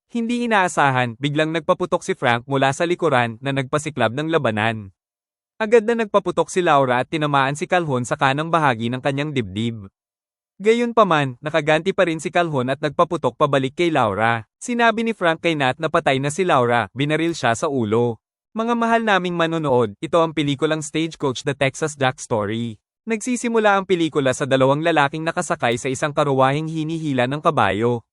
Hindi inaasahan, biglang nagpaputok si Frank mula sa likuran na nagpasiklab ng labanan. Agad na nagpaputok si Laura at tinamaan si Calhoun sa kanang bahagi ng kanyang dibdib. Gayunpaman, nakaganti pa rin si Calhoun at nagpaputok pabalik kay Laura. Sinabi ni Frank kay Nat na patay na si Laura, binaril siya sa ulo. Mga mahal naming manonood, ito ang pelikulang Stagecoach The Texas Jack Story. Nagsisimula ang pelikula sa dalawang lalaking nakasakay sa isang karuwaheng hinihila ng kabayo.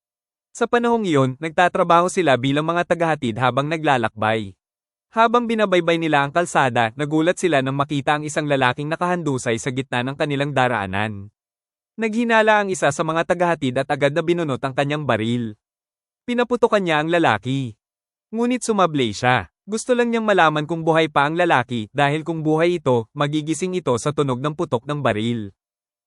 Sa panahong iyon, nagtatrabaho sila bilang mga tagahatid habang naglalakbay. Habang binabaybay nila ang kalsada, nagulat sila nang makita ang isang lalaking nakahandusay sa gitna ng kanilang daraanan. Naghinala ang isa sa mga tagahatid at agad na binunot ang kanyang baril. Pinaputukan niya ang lalaki. Ngunit sumablay siya. Gusto lang niyang malaman kung buhay pa ang lalaki dahil kung buhay ito, magigising ito sa tunog ng putok ng baril.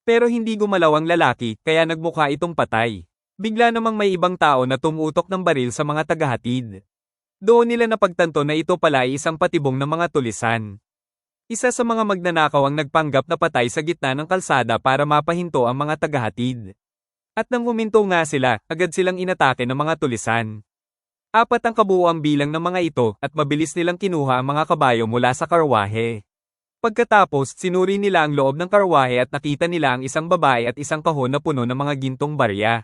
Pero hindi gumalaw ang lalaki, kaya nagmukha itong patay. Bigla namang may ibang tao na tumutok ng baril sa mga tagahatid. Doon nila napagtanto na ito pala ay isang patibong ng mga tulisan. Isa sa mga magnanakaw ang nagpanggap na patay sa gitna ng kalsada para mapahinto ang mga tagahatid. At nang huminto nga sila, agad silang inatake ng mga tulisan. 4 ang kabuuang bilang ng mga ito at mabilis nilang kinuha ang mga kabayo mula sa karwahe. Pagkatapos, sinuri nila ang loob ng karwahe at nakita nila ang isang babae at isang kahon na puno ng mga gintong barya.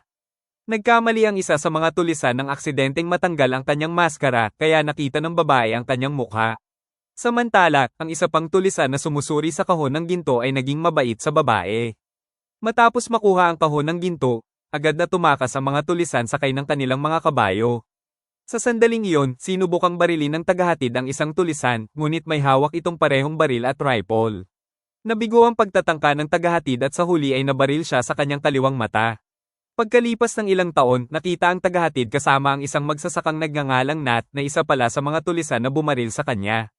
Nagkamali ang isa sa mga tulisan ng aksidenteng matanggal ang kanyang maskara kaya nakita ng babae ang kanyang mukha. Samantala, ang isa pang tulisan na sumusuri sa kahon ng ginto ay naging mabait sa babae. Matapos makuha ang kahon ng ginto, agad na tumakas ang mga tulisan sakay ng kanilang mga kabayo. Sa sandaling iyon, sinubukang barilin ng tagahatid ang isang tulisan, ngunit may hawak itong parehong baril at rifle. Nabigo ang pagtatangka ng tagahatid at sa huli ay nabaril siya sa kanyang kaliwang mata. Pagkalipas ng ilang taon, nakita ang tagahatid kasama ang isang magsasakang nagngangalang Nat na isa pala sa mga tulisan na bumaril sa kanya.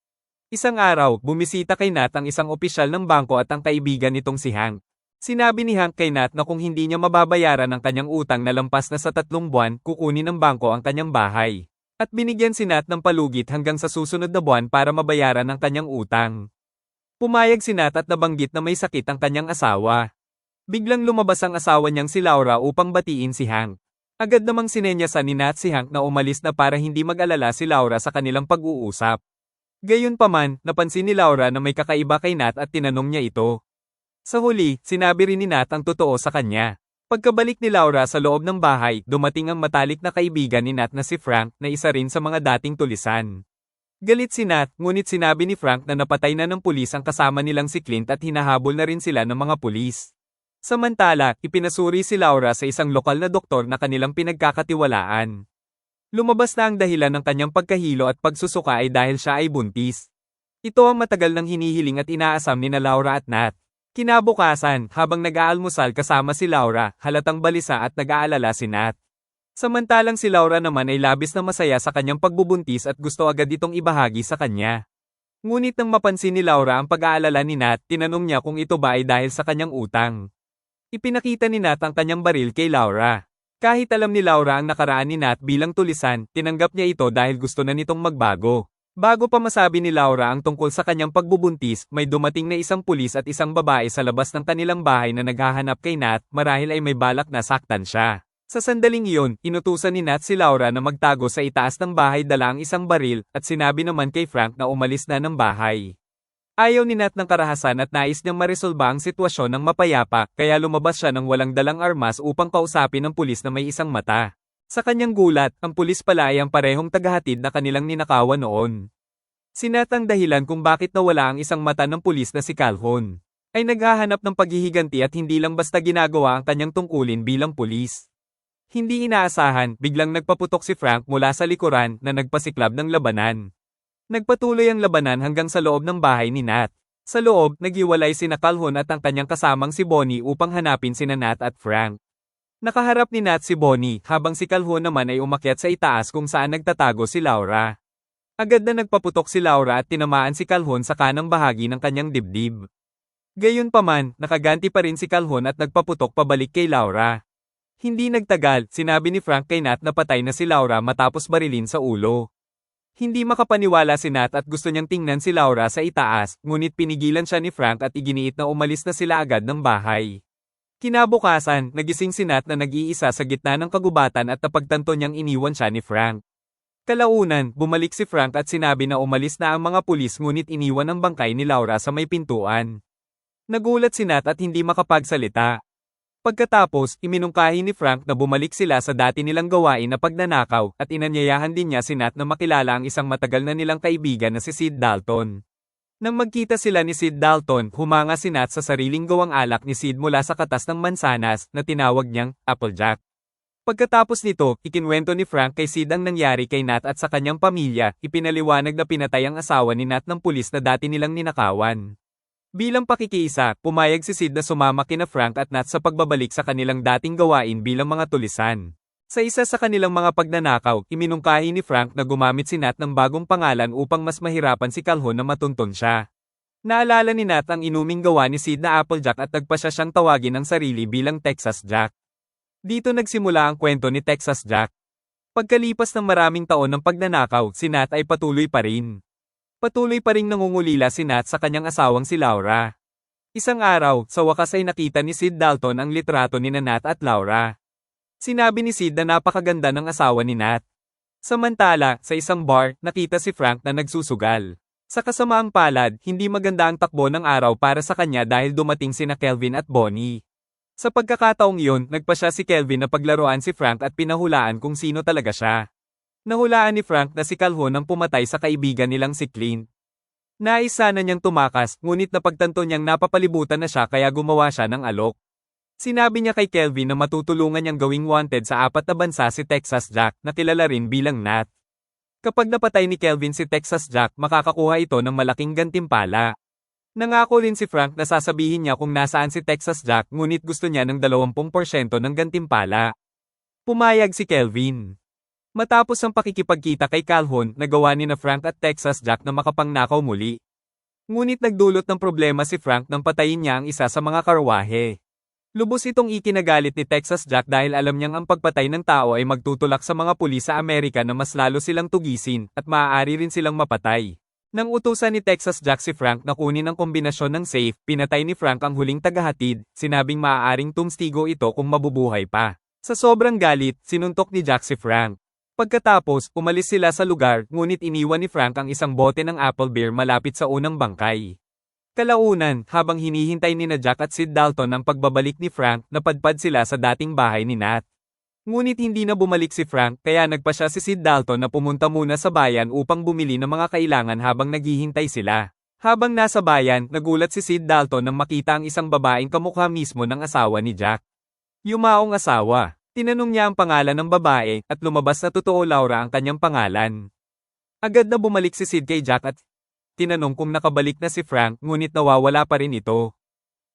Isang araw, bumisita kay Nat ang isang opisyal ng bangko at ang kaibigan nitong si Hank. Sinabi ni Hank kay Nat na kung hindi niya mababayaran ang kanyang utang na lampas na sa 3 buwan, kukunin ng bangko ang kanyang bahay. At binigyan si Nat ng palugit hanggang sa susunod na buwan para mabayaran ang kanyang utang. Pumayag si Nat at nabanggit na may sakit ang kanyang asawa. Biglang lumabas ang asawa niyang si Laura upang batiin si Hank. Agad namang sinenyasan ni Nat si Hank na umalis na para hindi mag-alala si Laura sa kanilang pag-uusap. Gayunpaman, napansin ni Laura na may kakaiba kay Nat at tinanong niya ito. Sa huli, sinabi rin ni Nat ang totoo sa kanya. Pagkabalik ni Laura sa loob ng bahay, dumating ang matalik na kaibigan ni Nat na si Frank na isa rin sa mga dating tulisan. Galit si Nat, ngunit sinabi ni Frank na napatay na ng pulis ang kasama nilang si Clint at hinahabol na rin sila ng mga pulis. Samantala, ipinasuri si Laura sa isang lokal na doktor na kanilang pinagkakatiwalaan. Lumabas na ang dahilan ng kanyang pagkahilo at pagsusuka ay dahil siya ay buntis. Ito ang matagal nang hinihiling at inaasam ni na Laura at Nat. Kinabukasan, habang nag-aalmusal kasama si Laura, halatang balisa at nag-aalala si Nat. Samantalang si Laura naman ay labis na masaya sa kanyang pagbubuntis at gusto agad itong ibahagi sa kanya. Ngunit nang mapansin ni Laura ang pag-aalala ni Nat, tinanong niya kung ito ba ay dahil sa kanyang utang. Ipinakita ni Nat ang kanyang baril kay Laura. Kahit alam ni Laura ang nakaraan ni Nat bilang tulisan, tinanggap niya ito dahil gusto na nitong magbago. Bago pa masabi ni Laura ang tungkol sa kanyang pagbubuntis, may dumating na isang pulis at isang babae sa labas ng kanilang bahay na naghahanap kay Nat, marahil ay may balak na saktan siya. Sa sandaling iyon, inutusan ni Nat si Laura na magtago sa itaas ng bahay dala ang isang baril, at sinabi naman kay Frank na umalis na ng bahay. Ayaw ni Nat ng karahasan at nais niyang maresolba ang sitwasyon ng mapayapa, kaya lumabas siya ng walang dalang armas upang kausapin ng pulis na may isang mata. Sa kanyang gulat, ang pulis pala ay ang parehong tagahatid na kanilang ninakawan noon. Si Nat ang dahilan kung bakit nawala ang isang mata ng pulis na si Calhoun. Ay naghahanap ng paghihiganti at hindi lang basta ginagawa ang kanyang tungkulin bilang pulis. Hindi inaasahan, biglang nagpaputok si Frank mula sa likuran na nagpasiklab ng labanan. Nagpatuloy ang labanan hanggang sa loob ng bahay ni Nat. Sa loob, naghiwalay sina Calhoun at ang kanyang kasamang si Bonnie upang hanapin sina Nat at Frank. Nakaharap ni Nat si Bonnie, habang si Calhoun naman ay umakyat sa itaas kung saan nagtatago si Laura. Agad na nagpaputok si Laura at tinamaan si Calhoun sa kanang bahagi ng kanyang dibdib. Gayunpaman, nakaganti pa rin si Calhoun at nagpaputok pabalik kay Laura. Hindi nagtagal, sinabi ni Frank kay Nat na patay na si Laura matapos barilin sa ulo. Hindi makapaniwala si Nat at gusto niyang tingnan si Laura sa itaas, ngunit pinigilan siya ni Frank at iginiit na umalis na sila agad ng bahay. Kinabukasan, nagising si Nat na nag-iisa sa gitna ng kagubatan at napagtanto niyang iniwan siya ni Frank. Kalaunan, bumalik si Frank at sinabi na umalis na ang mga pulis ngunit iniwan ang bangkay ni Laura sa may pintuan. Nagulat si Nat at hindi makapagsalita. Pagkatapos, iminungkahi ni Frank na bumalik sila sa dati nilang gawain na pagnanakaw at inanyayahan din niya si Nat na makilala ang isang matagal na nilang kaibigan na si Sid Dalton. Nang magkita sila ni Sid Dalton, humanga si Nat sa sariling gawang alak ni Sid mula sa katas ng mansanas na tinawag niyang Applejack. Pagkatapos nito, ikinwento ni Frank kay Sid ang nangyari kay Nat at sa kanyang pamilya, ipinaliwanag na pinatay ang asawa ni Nat ng pulis na dati nilang ninakawan. Bilang pakikiisa, pumayag si Sid na sumama kina Frank at Nat sa pagbabalik sa kanilang dating gawain bilang mga tulisan. Sa isa sa kanilang mga pagnanakaw, iminungkahi ni Frank na gumamit si Nat ng bagong pangalan upang mas mahirapan si Calhoun na matunton siya. Naalala ni Nat ang inuming gawa ni Sid na Applejack at nagpasya siyang tawagin ang sarili bilang Texas Jack. Dito nagsimula ang kwento ni Texas Jack. Pagkalipas ng maraming taon ng pagnanakaw, si Nat ay patuloy pa rin. Patuloy pa ring nangungulila si Nat sa kanyang asawang si Laura. Isang araw, sa wakas ay nakita ni Sid Dalton ang litrato ni Nat at Laura. Sinabi ni Sid na napakaganda ng asawa ni Nat. Samantala, sa isang bar, nakita si Frank na nagsusugal. Sa kasamaang palad, hindi maganda ang takbo ng araw para sa kanya dahil dumating sina Kelvin at Bonnie. Sa pagkakataong iyon, nagpasya si Kelvin na paglaruan si Frank at pinahulaan kung sino talaga siya. Nahulaan ni Frank na si Calhoun ang pumatay sa kaibigan nilang si Clint. Nais sana niyang tumakas, ngunit napagtanto niyang napapalibutan na siya kaya gumawa siya ng alok. Sinabi niya kay Kelvin na matutulungan niyang gawing wanted sa 4 na bansa si Texas Jack na kilala rin bilang Nat. Kapag napatay ni Kelvin si Texas Jack, makakakuha ito ng malaking gantimpala. Nangako rin si Frank na sasabihin niya kung nasaan si Texas Jack ngunit gusto niya ng 20% ng gantimpala. Pumayag si Kelvin. Matapos ang pakikipagkita kay Calhoun, nagawa ni na Frank at Texas Jack na makapangnakaw muli. Ngunit nagdulot ng problema si Frank nang patayin niya ang isa sa mga karwahe. Lubos itong ikinagalit ni Texas Jack dahil alam niyang ang pagpatay ng tao ay magtutulak sa mga pulis sa Amerika na mas lalo silang tugisin at maaari rin silang mapatay. Nang utusan ni Texas Jack si Frank na kunin ang kombinasyon ng safe, pinatay ni Frank ang huling tagahatid, sinabing maaaring tumstigo ito kung mabubuhay pa. Sa sobrang galit, sinuntok ni Jack si Frank. Pagkatapos, umalis sila sa lugar, ngunit iniwan ni Frank ang isang bote ng apple beer malapit sa unang bangkay. Kalaunan, habang hinihintay ni na Jack at Sid Dalton ang pagbabalik ni Frank, napadpad sila sa dating bahay ni Nat. Ngunit hindi na bumalik si Frank kaya nagpasya si Sid Dalton na pumunta muna sa bayan upang bumili ng mga kailangan habang naghihintay sila. Habang nasa bayan, nagulat si Sid Dalton nang makita ang isang babaeng kamukha mismo ng asawa ni Jack. Yumaong asawa. Tinanong niya ang pangalan ng babae at lumabas na totoo Laura ang kanyang pangalan. Agad na bumalik si Sid kay Jack at tinanong kung nakabalik na si Frank ngunit nawawala pa rin ito.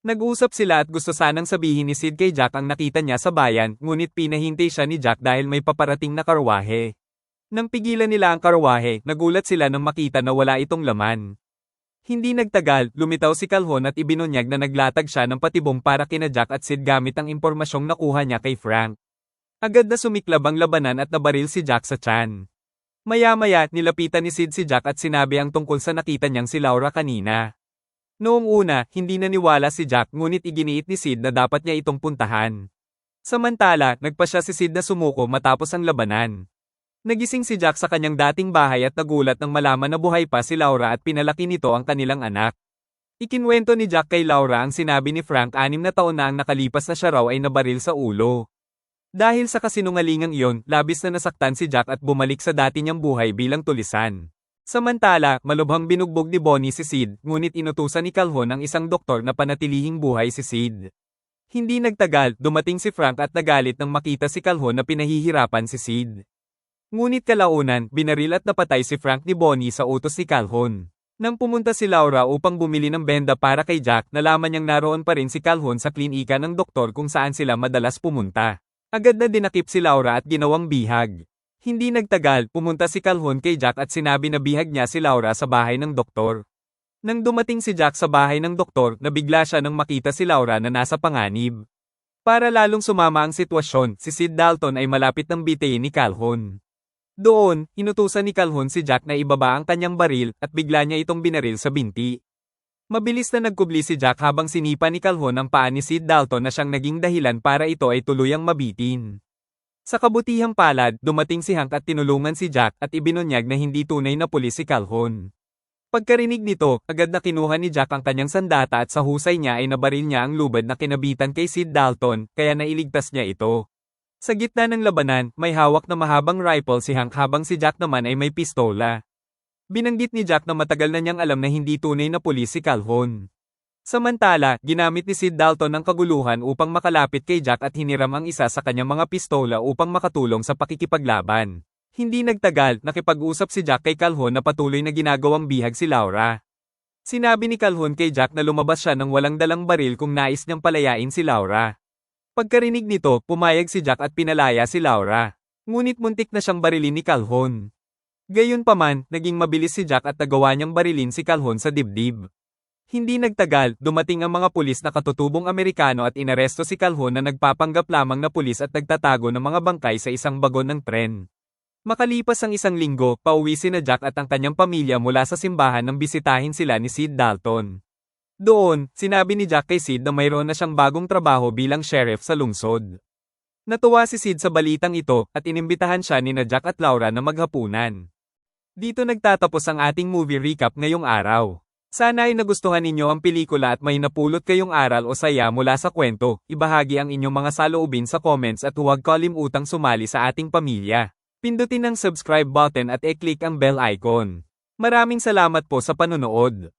Nag-usap sila at gusto sanang sabihin ni Sid kay Jack ang nakita niya sa bayan, ngunit pinahintay siya ni Jack dahil may paparating na karwahe. Nang pigilan nila ang karwahe, nagulat sila nang makita na wala itong laman. Hindi nagtagal, lumitaw si Calhoun at ibinunyag na naglatag siya ng patibong para kina Jack at Sid gamit ang impormasyong nakuha niya kay Frank. Agad na sumiklab ang labanan at nabaril si Jack sa tiyan. Maya-maya, nilapitan ni Sid si Jack at sinabi ang tungkol sa nakita niyang si Laura kanina. Noong una, hindi naniwala si Jack ngunit iginiit ni Sid na dapat niya itong puntahan. Samantala, nagpasya si Sid na sumuko matapos ang labanan. Nagising si Jack sa kanyang dating bahay at nagulat nang malaman na buhay pa si Laura at pinalaki nito ang kanilang anak. Ikinwento ni Jack kay Laura ang sinabi ni Frank 6 na taon na ang nakalipas na siya raw ay nabaril sa ulo. Dahil sa kasinungalingang iyon, labis na nasaktan si Jack at bumalik sa dati niyang buhay bilang tulisan. Samantala, malubhang binugbog ni Bonnie si Sid, ngunit inutusan ni Calhoun ang isang doktor na panatilihing buhay si Sid. Hindi nagtagal, dumating si Frank at nagalit nang makita si Calhoun na pinahihirapan si Sid. Ngunit kalaunan, binaril at napatay si Frank ni Bonnie sa utos ni Calhoun. Nang pumunta si Laura upang bumili ng benda para kay Jack, nalaman niyang naroon pa rin si Calhoun sa klinika ng doktor kung saan sila madalas pumunta. Agad na dinakip si Laura at ginawang bihag. Hindi nagtagal, pumunta si Calhoun kay Jack at sinabi na bihag niya si Laura sa bahay ng doktor. Nang dumating si Jack sa bahay ng doktor, nabigla siya nang makita si Laura na nasa panganib. Para lalong sumama ang sitwasyon, si Sid Dalton ay malapit ng bitayin ni Calhoun. Doon, inutusan ni Calhoun si Jack na ibaba ang kanyang baril at bigla niya itong binaril sa binti. Mabilis na nagkubli si Jack habang sinipa ni Calhoun ang paa ni Sid Dalton na siyang naging dahilan para ito ay tuluyang mabitin. Sa kabutihang palad, dumating si Hank at tinulungan si Jack at ibinunyag na hindi tunay na pulis si Calhoun. Pagkarinig nito, agad na kinuha ni Jack ang kanyang sandata at sa husay niya ay nabaril niya ang lubad na kinabitan kay Sid Dalton, kaya nailigtas niya ito. Sa gitna ng labanan, may hawak na mahabang rifle si Hank habang si Jack naman ay may pistola. Binanggit ni Jack na matagal na niyang alam na hindi tunay na pulis si Calhoun. Samantala, ginamit ni Sid Dalton ang kaguluhan upang makalapit kay Jack at hiniram ang isa sa kanyang mga pistola upang makatulong sa pakikipaglaban. Hindi nagtagal, nakipag-usap si Jack kay Calhoun na patuloy na ginagawang bihag si Laura. Sinabi ni Calhoun kay Jack na lumabas siya ng walang dalang baril kung nais niyang palayain si Laura. Pagkarinig nito, pumayag si Jack at pinalaya si Laura. Ngunit muntik na siyang barilin ni Calhoun. Gayunpaman, naging mabilis si Jack at nagawa niyang barilin si Calhoun sa dibdib. Hindi nagtagal, dumating ang mga pulis na katutubong Amerikano at inaresto si Calhoun na nagpapanggap lamang na pulis at nagtatago ng mga bangkay sa isang bagon ng tren. Makalipas ang isang linggo, pauwi sina Jack at ang kanyang pamilya mula sa simbahan nang bisitahin sila ni Sid Dalton. Doon, sinabi ni Jack kay Sid na mayroon na siyang bagong trabaho bilang sheriff sa lungsod. Natuwa si Sid sa balitang ito at inimbitahan siya ni Jack at Laura na maghapunan. Dito nagtatapos ang ating movie recap ngayong araw. Sana ay nagustuhan ninyo ang pelikula at may napulot kayong aral o saya mula sa kwento. Ibahagi ang inyong mga saloobin sa comments at huwag kalimutang sumali sa ating pamilya. Pindutin ang subscribe button at i-click ang bell icon. Maraming salamat po sa panonood.